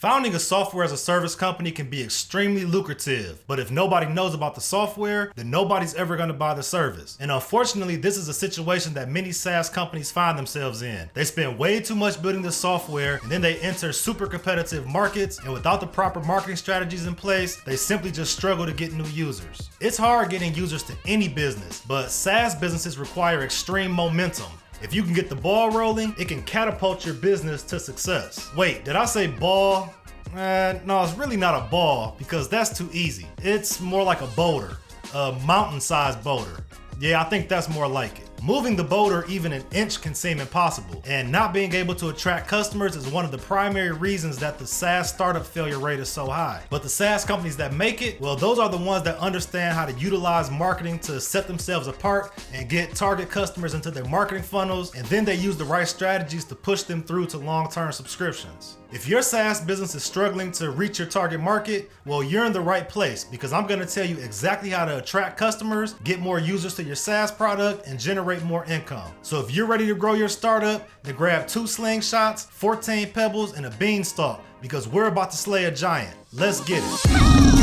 Founding a software as a service company can be extremely lucrative, but if nobody knows about the software, then nobody's ever going to buy the service. And unfortunately, this is a situation that many SaaS companies find themselves in. They spend way too much building the software, and then they enter super competitive markets, and without the proper marketing strategies in place, they simply just struggle to get new users. It's hard getting users to any business, but SaaS businesses require extreme momentum. If you can get the ball rolling, it can catapult your business to success. Wait, did I say ball? No, it's really not a ball because that's too easy. It's more like a boulder, a mountain-sized boulder. Yeah, I think that's more like it. Moving the boulder even an inch can seem impossible, and not being able to attract customers is one of the primary reasons that the SaaS startup failure rate is so high. But the SaaS companies that make it, well, those are the ones that understand how to utilize marketing to set themselves apart and get target customers into their marketing funnels, and then they use the right strategies to push them through to long-term subscriptions. If your SaaS business is struggling to reach your target market, well, you're in the right place because I'm going to tell you exactly how to attract customers, get more users to your SaaS product, and generate more income. So if you're ready to grow your startup, then grab 2 slingshots, 14 pebbles, and a beanstalk because we're about to slay a giant. Let's get it.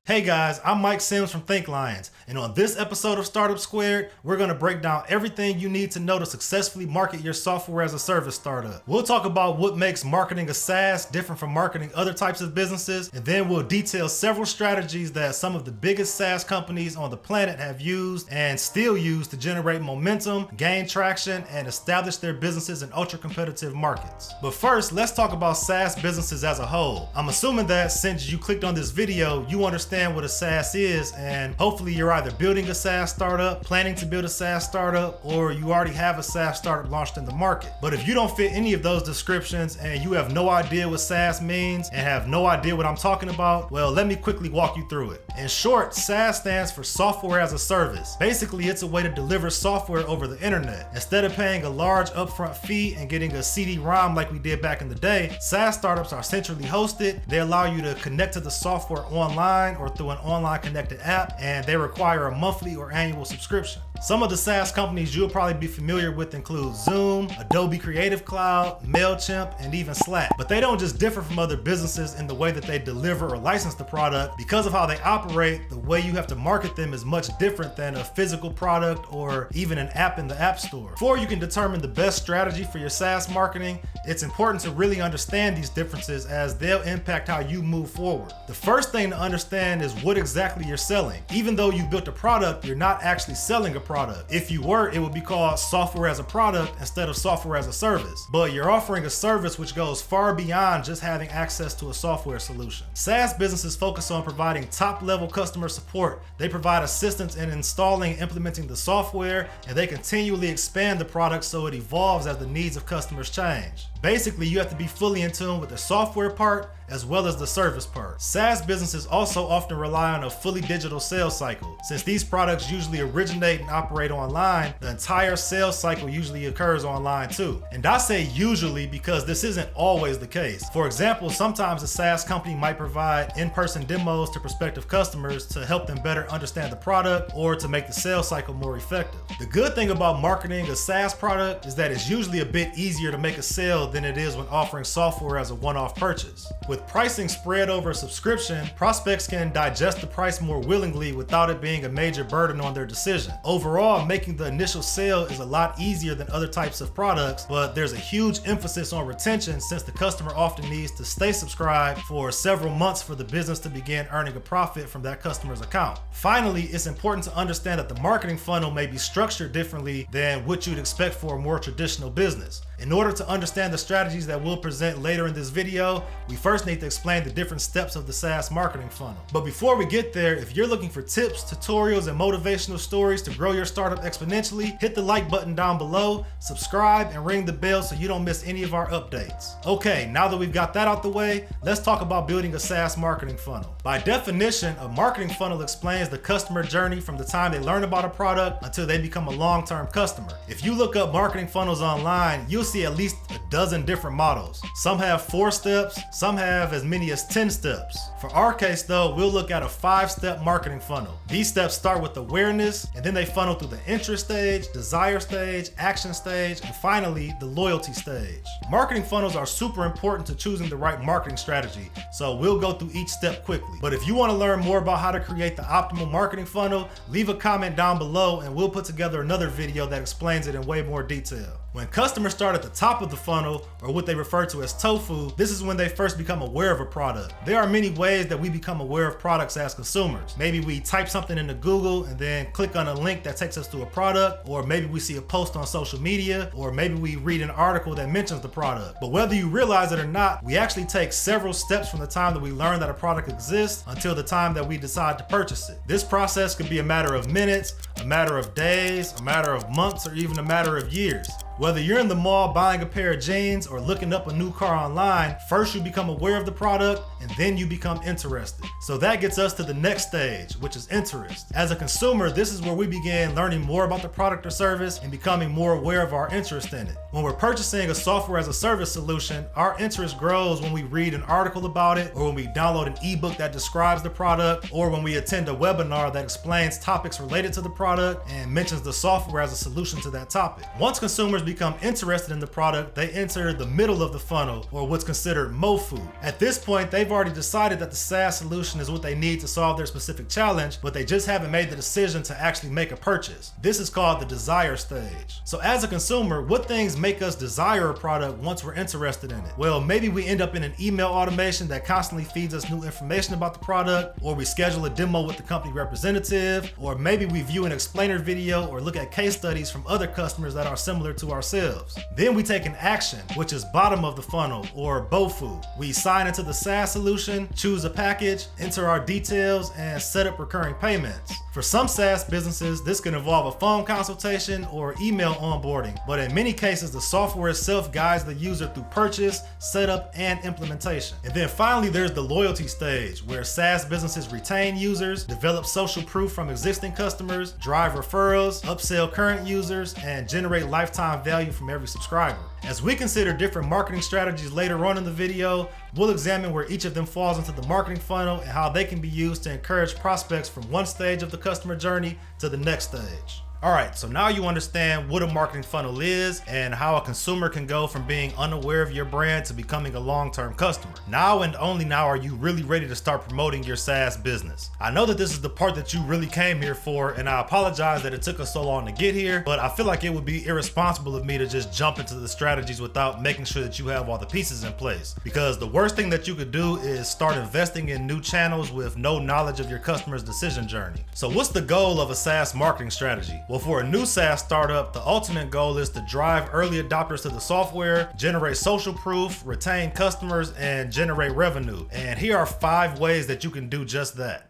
Hey guys, I'm Mike Sims from ThinkLions, and on this episode of Startup Squared, we're going to break down everything you need to know to successfully market your software as a service startup. We'll talk about what makes marketing a SaaS different from marketing other types of businesses, and then we'll detail several strategies that some of the biggest SaaS companies on the planet have used and still use to generate momentum, gain traction, and establish their businesses in ultra-competitive markets. But first, let's talk about SaaS businesses as a whole. I'm assuming that since you clicked on this video, you understand what a SaaS is, and hopefully you're either building a SaaS startup, planning to build a SaaS startup, or you already have a SaaS startup launched in the market. But if you don't fit any of those descriptions and you have no idea what SaaS means and have no idea what I'm talking about, well, let me quickly walk you through it. In short, SaaS stands for software as a service. Basically, it's a way to deliver software over the internet. Instead of paying a large upfront fee and getting a CD-ROM like we did back in the day, SaaS startups are centrally hosted. They allow you to connect to the software online or through an online connected app, and they require a monthly or annual subscription. Some of the SaaS companies you'll probably be familiar with include Zoom, Adobe Creative Cloud, MailChimp, and even Slack. But they don't just differ from other businesses in the way that they deliver or license the product. Because of how they operate, the way you have to market them is much different than a physical product or even an app in the App Store. Before you can determine the best strategy for your SaaS marketing, it's important to really understand these differences as they'll impact how you move forward. The first thing to understand is what exactly you're selling. Even though you've built a product, you're not actually selling a product. If you were, it would be called software as a product instead of software as a service. But you're offering a service which goes far beyond just having access to a software solution. SaaS businesses focus on providing top-level customer support. They provide assistance in installing and implementing the software, and they continually expand the product so it evolves as the needs of customers change. Basically, you have to be fully in tune with the software part as well as the service part. SaaS businesses also often rely on a fully digital sales cycle. Since these products usually originate and operate online, the entire sales cycle usually occurs online too. And I say usually because this isn't always the case. For example, sometimes a SaaS company might provide in-person demos to prospective customers to help them better understand the product or to make the sales cycle more effective. The good thing about marketing a SaaS product is that it's usually a bit easier to make a sale than it is when offering software as a one-off purchase. With pricing spread over a subscription, prospects can digest the price more willingly without it being a major burden on their decision. Overall, making the initial sale is a lot easier than other types of products, but there's a huge emphasis on retention since the customer often needs to stay subscribed for several months for the business to begin earning a profit from that customer's account. Finally, it's important to understand that the marketing funnel may be structured differently than what you'd expect for a more traditional business. In order to understand the strategies that we'll present later in this video, we first need to explain the different steps of the SaaS marketing funnel. But before we get there, if you're looking for tips, tutorials, and motivational stories to grow your startup exponentially, hit the like button down below, subscribe, and ring the bell so you don't miss any of our updates. Okay, now that we've got that out the way, let's talk about building a SaaS marketing funnel. By definition, a marketing funnel explains the customer journey from the time they learn about a product until they become a long-term customer. If you look up marketing funnels online, you'll see at least a dozen different models. Some have 4 steps, some have as many as 10 steps. For our case though, we'll look at a 5-step marketing funnel. These steps start with awareness, and then they funnel through the interest stage, desire stage, action stage, and finally the loyalty stage. Marketing funnels are super important to choosing the right marketing strategy, so we'll go through each step quickly. But if you want to learn more about how to create the optimal marketing funnel, leave a comment down below and we'll put together another video that explains it in way more detail. When customers start at the top of the funnel, or what they refer to as tofu, this is when they first become aware of a product. There are many ways that we become aware of products as consumers. Maybe we type something into Google and then click on a link that takes us to a product, or maybe we see a post on social media, or maybe we read an article that mentions the product. But whether you realize it or not, we actually take several steps from the time that we learn that a product exists until the time that we decide to purchase it. This process could be a matter of minutes, a matter of days, a matter of months, or even a matter of years. Whether you're in the mall buying a pair of jeans or looking up a new car online, first you become aware of the product and then you become interested. So that gets us to the next stage, which is interest. As a consumer, this is where we begin learning more about the product or service and becoming more aware of our interest in it. When we're purchasing a software as a service solution, our interest grows when we read an article about it, or when we download an ebook that describes the product, or when we attend a webinar that explains topics related to the product and mentions the software as a solution to that topic. Once consumers become interested in the product, they enter the middle of the funnel, or what's considered MOFU. At this point, they've already decided that the SaaS solution is what they need to solve their specific challenge, but they just haven't made the decision to actually make a purchase. This is called the desire stage. So as a consumer, what things make us desire a product once we're interested in it? Well, maybe we end up in an email automation that constantly feeds us new information about the product, or we schedule a demo with the company representative, or maybe we view an explainer video or look at case studies from other customers that are similar to ourselves. Then we take an action, which is bottom of the funnel, or BOFU. We sign into the SaaS solution, choose a package, enter our details, and set up recurring payments. For some SaaS businesses, this can involve a phone consultation or email onboarding, but in many cases, the software itself guides the user through purchase, setup, and implementation. And then finally, there's the loyalty stage, where SaaS businesses retain users, develop social proof from existing customers, drive referrals, upsell current users, and generate lifetime value from every subscriber. As we consider different marketing strategies later on in the video, we'll examine where each of them falls into the marketing funnel and how they can be used to encourage prospects from one stage of the customer journey to the next stage. All right, so now you understand what a marketing funnel is and how a consumer can go from being unaware of your brand to becoming a long-term customer. Now and only now are you really ready to start promoting your SaaS business. I know that this is the part that you really came here for, and I apologize that it took us so long to get here, but I feel like it would be irresponsible of me to just jump into the strategies without making sure that you have all the pieces in place. Because the worst thing that you could do is start investing in new channels with no knowledge of your customer's decision journey. So what's the goal of a SaaS marketing strategy? Well, for a new SaaS startup, the ultimate goal is to drive early adopters to the software, generate social proof, retain customers, and generate revenue. And here are 5 ways that you can do just that.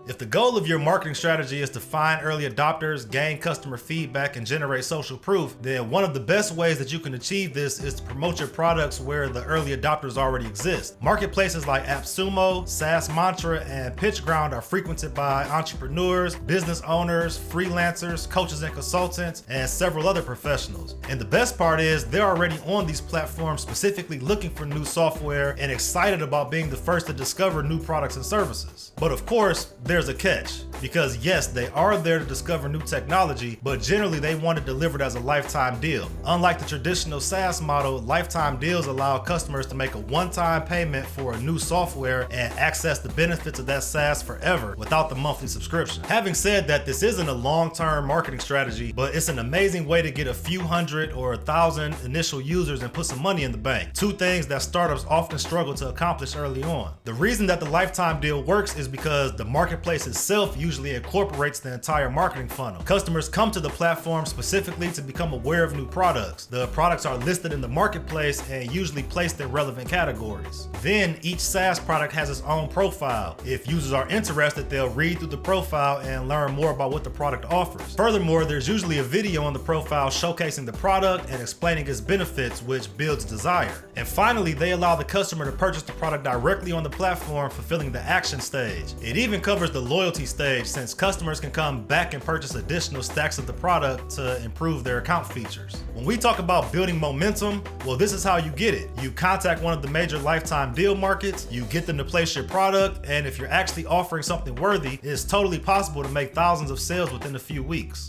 If the goal of your marketing strategy is to find early adopters, gain customer feedback, and generate social proof, then one of the best ways that you can achieve this is to promote your products where the early adopters already exist. Marketplaces like AppSumo, SaaS Mantra, and PitchGround are frequented by entrepreneurs, business owners, freelancers, coaches and consultants, and several other professionals. And the best part is they're already on these platforms specifically looking for new software and excited about being the first to discover new products and services. But of course, there's a catch, because yes, they are there to discover new technology, but generally they want it delivered as a lifetime deal. Unlike the traditional SaaS model, lifetime deals allow customers to make a one-time payment for a new software and access the benefits of that SaaS forever without the monthly subscription. Having said that, this isn't a long-term marketing strategy, but it's an amazing way to get a few hundred or 1,000 initial users and put some money in the bank. 2 things that startups often struggle to accomplish early on. The reason that the lifetime deal works is because the marketplace itself usually incorporates the entire marketing funnel. Customers come to the platform specifically to become aware of new products. The products are listed in the marketplace and usually placed in relevant categories. Then each SaaS product has its own profile. If users are interested, they'll read through the profile and learn more about what the product offers. Furthermore, there's usually a video on the profile showcasing the product and explaining its benefits, which builds desire. And finally, they allow the customer to purchase the product directly on the platform, fulfilling the action stage. It even covers the the loyalty stage, since customers can come back and purchase additional stacks of the product to improve their account features. When we talk about building momentum, well, this is how you get it. You contact one of the major lifetime deal markets, you get them to place your product, and if you're actually offering something worthy, it's totally possible to make thousands of sales within a few weeks.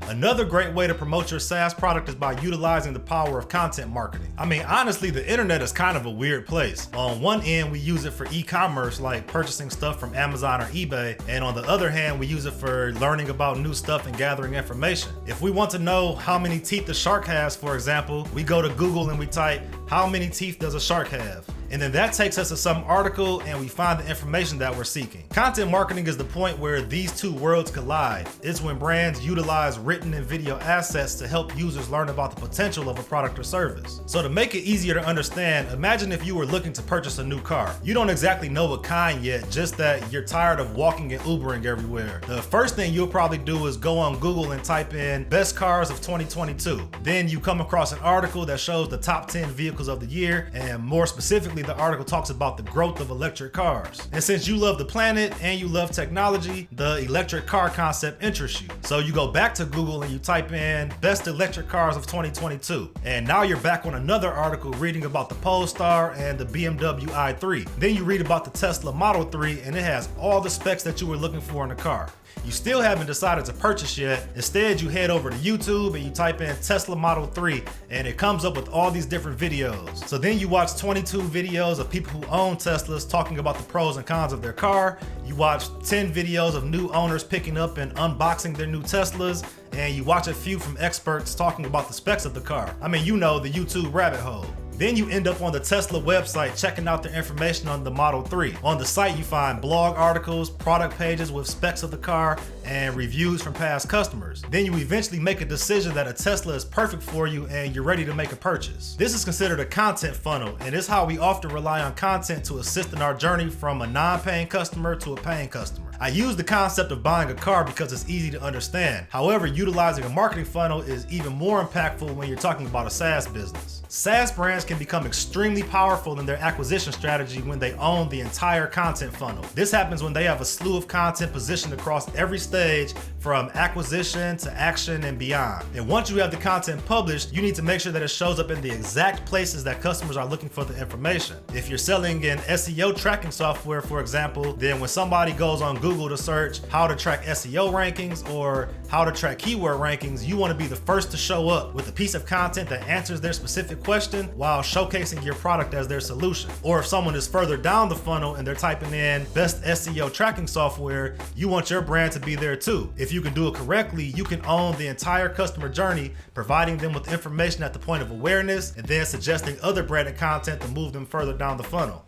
Another great way to promote your SaaS product is by utilizing the power of content marketing. I mean, honestly, the internet is kind of a weird place. On one end, we use it for e-commerce, like purchasing stuff from Amazon or eBay, and on the other hand, we use it for learning about new stuff and gathering information. If we want to know how many teeth a shark has, for example, we go to Google and we type, "How many teeth does a shark have?" And then that takes us to some article and we find the information that we're seeking. Content marketing is the point where these two worlds collide. It's when brands utilize written and video assets to help users learn about the potential of a product or service. So to make it easier to understand, imagine if you were looking to purchase a new car. You don't exactly know what kind yet, just that you're tired of walking and Ubering everywhere. The first thing you'll probably do is go on Google and type in best cars of 2022. Then you come across an article that shows the top 10 vehicles of the year, and more specifically, the article talks about the growth of electric cars. And since you love the planet and you love technology, the electric car concept interests you. So you go back to Google and you type in best electric cars of 2022. And now you're back on another article reading about the Polestar and the BMW i3. Then you read about the Tesla Model 3 and it has all the specs that you were looking for in a car. You still haven't decided to purchase yet. Instead, you head over to YouTube and you type in Tesla Model 3 and it comes up with all these different videos. So then you watch 22 videos of people who own Teslas talking about the pros and cons of their car. You watch 10 videos of new owners picking up and unboxing their new Teslas. And you watch a few from experts talking about the specs of the car. I mean, you know, the YouTube rabbit hole. Then you end up on the Tesla website checking out their information on the Model 3. On the site, you find blog articles, product pages with specs of the car, and reviews from past customers. Then you eventually make a decision that a Tesla is perfect for you and you're ready to make a purchase. This is considered a content funnel, and it's how we often rely on content to assist in our journey from a non-paying customer to a paying customer. I use the concept of buying a car because it's easy to understand. However, utilizing a marketing funnel is even more impactful when you're talking about a SaaS business. SaaS brands can become extremely powerful in their acquisition strategy when they own the entire content funnel. This happens when they have a slew of content positioned across every stage from acquisition to action and beyond. And once you have the content published, you need to make sure that it shows up in the exact places that customers are looking for the information. If you're selling an SEO tracking software, for example, then when somebody goes on Google to search how to track SEO rankings or how to track keyword rankings, you want to be the first to show up with a piece of content that answers their specific question while showcasing your product as their solution. Or if someone is further down the funnel and they're typing in best SEO tracking software, you want your brand to be there too. If you can do it correctly, you can own the entire customer journey, providing them with information at the point of awareness and then suggesting other branded content to move them further down the funnel.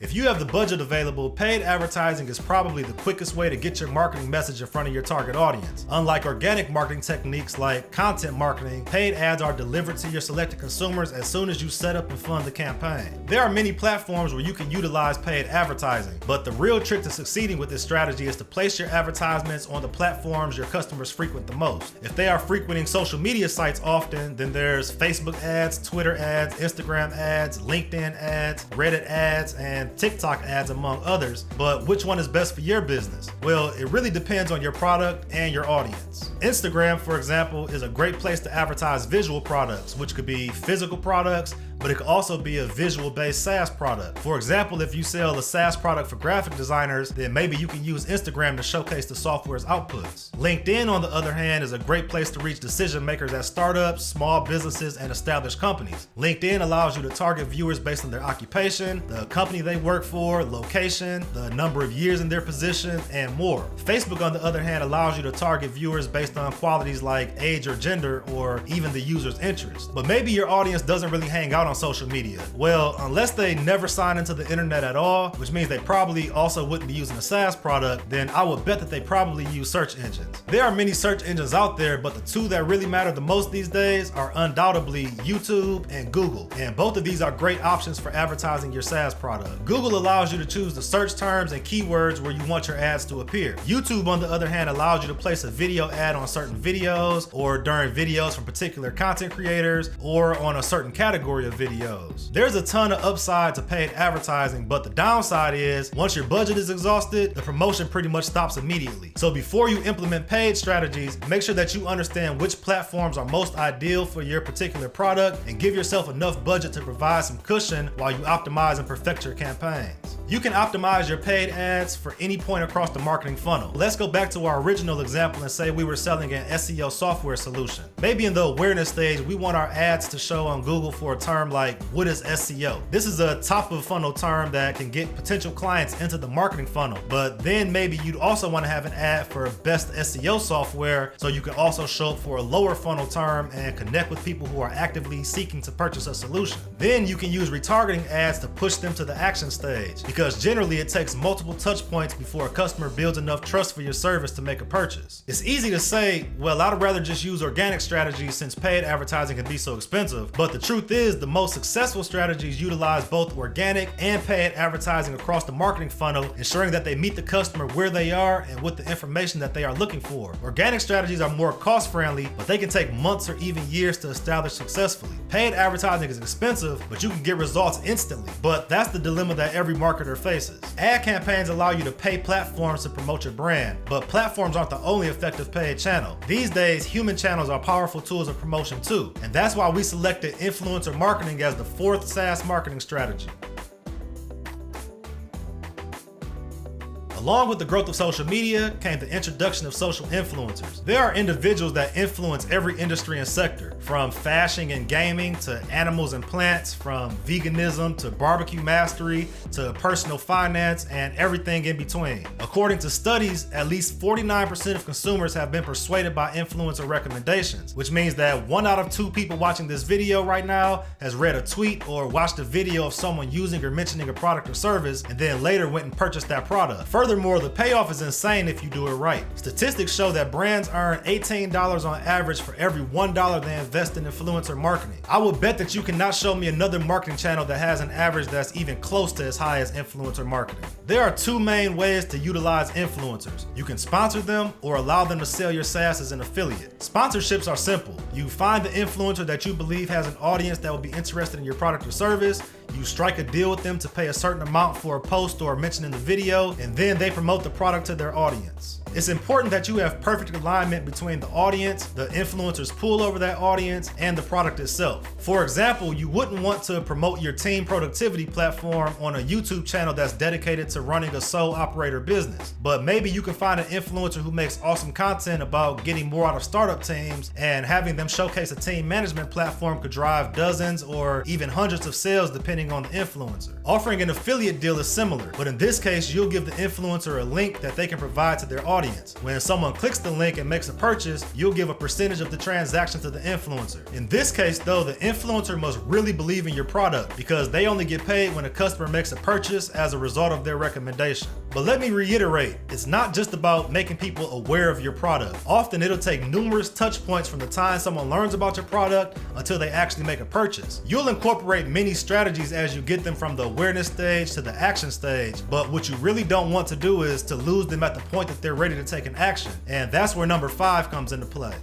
If you have the budget available, paid advertising is probably the quickest way to get your marketing message in front of your target audience. Unlike organic marketing techniques like content marketing, paid ads are delivered to your selected consumers as soon as you set up and fund the campaign. There are many platforms where you can utilize paid advertising, but the real trick to succeeding with this strategy is to place your advertisements on the platforms your customers frequent the most. If they are frequenting social media sites often, then there's Facebook ads, Twitter ads, Instagram ads, LinkedIn ads, Reddit ads, and TikTok ads, among others. But which one is best for your business? Well, it really depends on your product and your audience. Instagram, for example, is a great place to advertise visual products, which could be physical products, but it could also be a visual-based SaaS product. For example, if you sell a SaaS product for graphic designers, then maybe you can use Instagram to showcase the software's outputs. LinkedIn, on the other hand, is a great place to reach decision makers at startups, small businesses, and established companies. LinkedIn allows you to target viewers based on their occupation, the company they work for, location, the number of years in their position, and more. Facebook, on the other hand, allows you to target viewers based on qualities like age or gender, or even the user's interest. But maybe your audience doesn't really hang out on social media. Well, unless they never sign into the internet at all, which means they probably also wouldn't be using a SaaS product, then I would bet that they probably use search engines. There are many search engines out there, but the two that really matter the most these days are undoubtedly YouTube and Google. And both of these are great options for advertising your SaaS product. Google allows you to choose the search terms and keywords where you want your ads to appear. YouTube, on the other hand, allows you to place a video ad on certain videos, or during videos from particular content creators, or on a certain category of videos. There's a ton of upside to paid advertising, but the downside is once your budget is exhausted, the promotion pretty much stops immediately. So before you implement paid strategies, make sure that you understand which platforms are most ideal for your particular product and give yourself enough budget to provide some cushion while you optimize and perfect your campaigns. You can optimize your paid ads for any point across the marketing funnel. Let's go back to our original example and say we were selling an SEO software solution. Maybe in the awareness stage, we want our ads to show on Google for a term like, what is SEO? This is a top of funnel term that can get potential clients into the marketing funnel. But then maybe you'd also want to have an ad for best SEO software so you can also show up for a lower funnel term and connect with people who are actively seeking to purchase a solution. Then you can use retargeting ads to push them to the action stage, because generally it takes multiple touch points before a customer builds enough trust for your service to make a purchase. It's easy to say, well, I'd rather just use organic strategies since paid advertising can be so expensive, but the truth is the most successful strategies utilize both organic and paid advertising across the marketing funnel, ensuring that they meet the customer where they are and with the information that they are looking for. Organic strategies are more cost-friendly, but they can take months or even years to establish successfully. Paid advertising is expensive, but you can get results instantly. But that's the dilemma that every marketer faces. Ad campaigns allow you to pay platforms to promote your brand, but platforms aren't the only effective paid channel. These days, human channels are powerful tools of promotion too, and that's why we selected influencer marketing as the fourth SaaS marketing strategy. Along with the growth of social media came the introduction of social influencers. There are individuals that influence every industry and sector, from fashion and gaming to animals and plants, from veganism to barbecue mastery to personal finance and everything in between. According to studies, at least 49% of consumers have been persuaded by influencer recommendations, which means that 1 out of 2 people watching this video right now has read a tweet or watched a video of someone using or mentioning a product or service and then later went and purchased that product. Furthermore, the payoff is insane if you do it right. Statistics show that brands earn $18 on average for every $1 they invest in influencer marketing. I would bet that you cannot show me another marketing channel that has an average that's even close to as high as influencer marketing. There are 2 main ways to utilize influencers. You can sponsor them or allow them to sell your SaaS as an affiliate. Sponsorships are simple. You find the influencer that you believe has an audience that will be interested in your product or service. You strike a deal with them to pay a certain amount for a post or mention in the video, and then they promote the product to their audience. It's important that you have perfect alignment between the audience, the influencer's pull over that audience, and the product itself. For example, you wouldn't want to promote your team productivity platform on a YouTube channel that's dedicated to running a sole operator business. But maybe you can find an influencer who makes awesome content about getting more out of startup teams, and having them showcase a team management platform could drive dozens or even hundreds of sales depending on the influencer. Offering an affiliate deal is similar, but in this case, you'll give the influencer a link that they can provide to their audience. When someone clicks the link and makes a purchase, you'll give a percentage of the transaction to the influencer. In this case though, the influencer must really believe in your product, because they only get paid when a customer makes a purchase as a result of their recommendation. But let me reiterate, it's not just about making people aware of your product. Often it'll take numerous touch points from the time someone learns about your product until they actually make a purchase. You'll incorporate many strategies as you get them from the awareness stage to the action stage, but what you really don't want to do is to lose them at the point that they're ready to take an action. And that's where number 5 comes into play.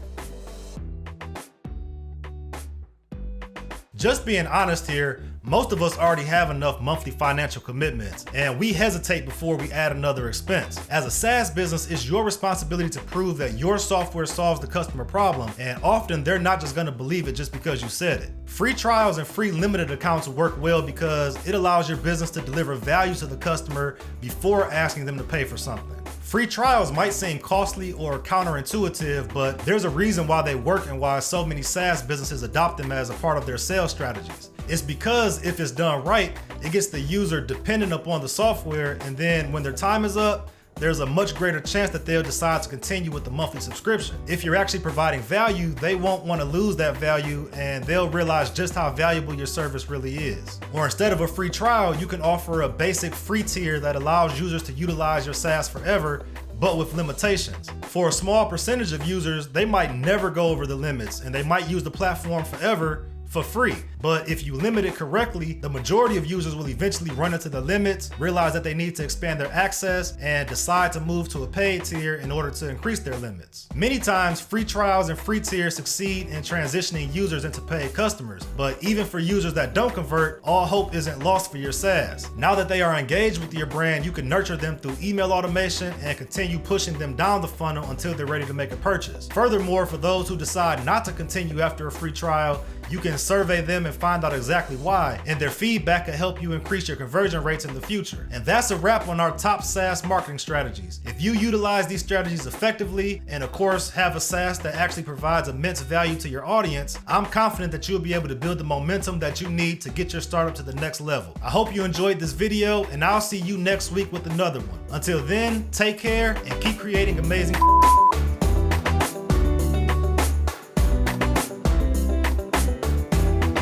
Just being honest here, most of us already have enough monthly financial commitments, and we hesitate before we add another expense. As a SaaS business, it's your responsibility to prove that your software solves the customer problem, and often they're not just gonna believe it just because you said it. Free trials and free limited accounts work well because it allows your business to deliver value to the customer before asking them to pay for something. Free trials might seem costly or counterintuitive, but there's a reason why they work and why so many SaaS businesses adopt them as a part of their sales strategies. It's because if it's done right, it gets the user dependent upon the software, and then when their time is up, there's a much greater chance that they'll decide to continue with the monthly subscription. If you're actually providing value, they won't want to lose that value, and they'll realize just how valuable your service really is. Or instead of a free trial, you can offer a basic free tier that allows users to utilize your SaaS forever, but with limitations. For a small percentage of users, they might never go over the limits, and they might use the platform forever for free. But if you limit it correctly, the majority of users will eventually run into the limits, realize that they need to expand their access, and decide to move to a paid tier in order to increase their limits. Many times, free trials and free tiers succeed in transitioning users into paid customers, but even for users that don't convert, all hope isn't lost for your SaaS. Now that they are engaged with your brand, you can nurture them through email automation and continue pushing them down the funnel until they're ready to make a purchase. Furthermore, for those who decide not to continue after a free trial, you can survey them and find out exactly why, and their feedback can help you increase your conversion rates in the future. And that's a wrap on our top SaaS marketing strategies. If you utilize these strategies effectively, and of course have a SaaS that actually provides immense value to your audience, I'm confident that you'll be able to build the momentum that you need to get your startup to the next level. I hope you enjoyed this video, and I'll see you next week with another one. Until then, take care and keep creating amazing